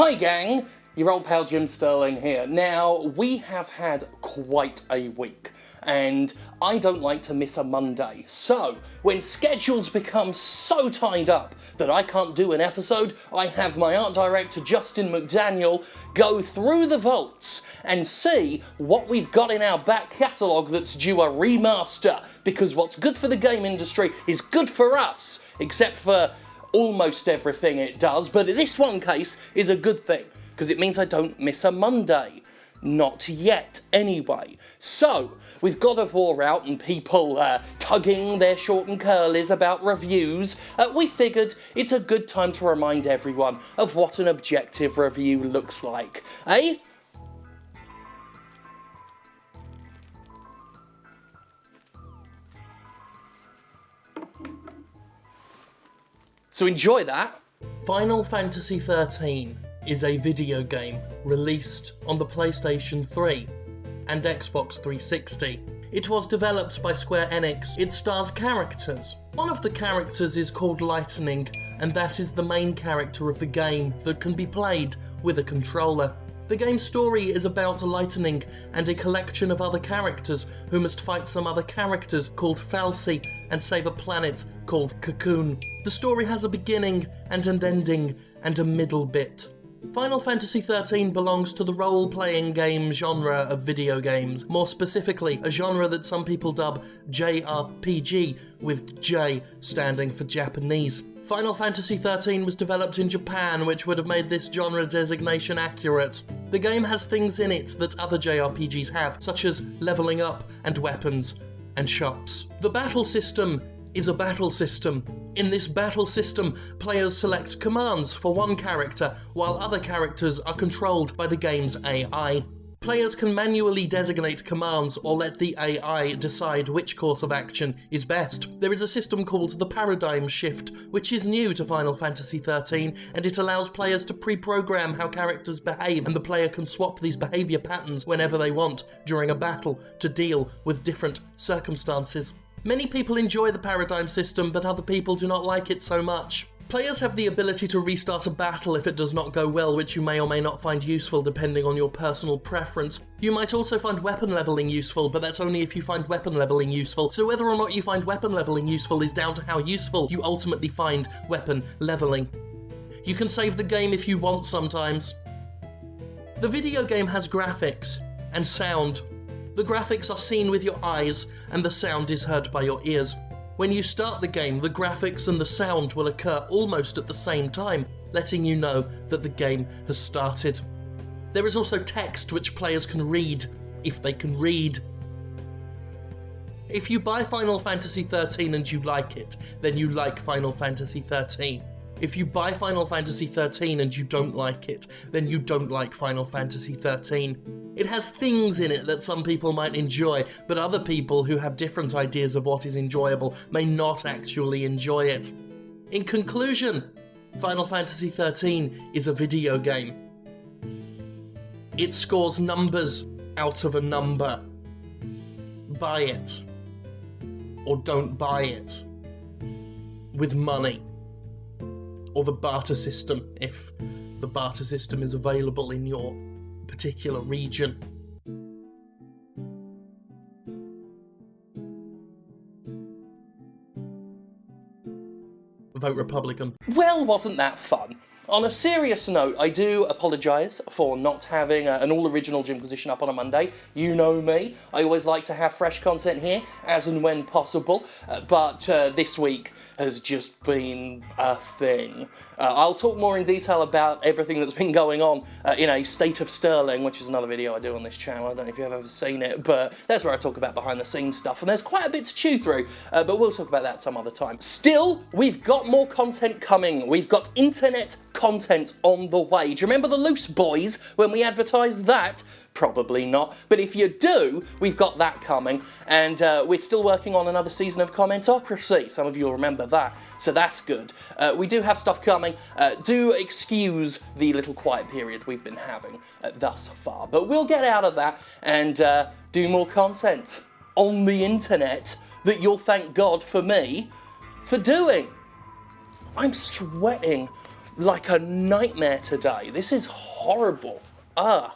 Hi gang, your old pal Jim Sterling here. Now, we have had quite a week, and I don't like to miss a Monday. So, when schedules become so tied up that I can't do an episode, I have my art director Justin McDaniel go through the vaults and see what we've got in our back catalogue that's due a remaster, because what's good for the game industry is good for us, except for almost everything it does, but in this one case is a good thing, because it means I don't miss a Monday. Not yet, anyway. So, with God of War out and people tugging their short and curlies about reviews, we figured it's a good time to remind everyone of what an objective review looks like. Eh? So enjoy that. Final Fantasy XIII is a video game released on the PlayStation 3 and Xbox 360. It was developed by Square Enix. It stars characters. One of the characters is called Lightning, and that is the main character of the game that can be played with a controller. The game's story is about Lightning and a collection of other characters who must fight some other characters called Falsi and save a planet called Cocoon. The story has a beginning and an ending and a middle bit. Final Fantasy XIII belongs to the role-playing game genre of video games, more specifically a genre that some people dub JRPG, with J standing for Japanese. Final Fantasy XIII was developed in Japan, which would have made this genre designation accurate. The game has things in it that other JRPGs have, such as leveling up and weapons and shops. The battle system is a battle system. In this battle system, players select commands for one character, while other characters are controlled by the game's AI. Players can manually designate commands or let the AI decide which course of action is best. There is a system called the Paradigm Shift, which is new to Final Fantasy XIII, and it allows players to pre-program how characters behave, and the player can swap these behaviour patterns whenever they want during a battle to deal with different circumstances. Many people enjoy the Paradigm system, but other people do not like it so much. Players have the ability to restart a battle if it does not go well, which you may or may not find useful depending on your personal preference. You might also find weapon leveling useful, but that's only if you find weapon leveling useful. So whether or not you find weapon leveling useful is down to how useful you ultimately find weapon leveling. You can save the game if you want sometimes. The video game has graphics and sound. The graphics are seen with your eyes, and the sound is heard by your ears. When you start the game, the graphics and the sound will occur almost at the same time, letting you know that the game has started. There is also text which players can read, if they can read. If you buy Final Fantasy XIII and you like it, then you like Final Fantasy XIII. If you buy Final Fantasy XIII and you don't like it, then you don't like Final Fantasy XIII. It has things in it that some people might enjoy, but other people who have different ideas of what is enjoyable may not actually enjoy it. In conclusion, Final Fantasy XIII is a video game. It scores numbers out of a number. Buy it. Or don't buy it. With money. Or the barter system, if the barter system is available in your particular region. Vote Republican. Well, wasn't that fun? On a serious note, I do apologise for not having an all-original Jimquisition up on a Monday. You know me. I always like to have fresh content here, as and when possible, but this week has just been a thing. I'll talk more in detail about everything that's been going on in a State of Sterling, which is another video I do on this channel. I don't know if you've ever seen it, but that's where I talk about behind-the-scenes stuff, and there's quite a bit to chew through, but we'll talk about that some other time. Still, we've got more content coming. We've got internet content on the way. Do you remember the Loose Boys when we advertised that? Probably not, but if you do, we've got that coming, and we're still working on another season of Commentocracy. Some of you will remember that, so that's good. We do have stuff coming. Do excuse the little quiet period we've been having thus far, but we'll get out of that and do more content on the internet that you'll thank God for me for doing. I'm sweating like a nightmare today. This is horrible. Ah.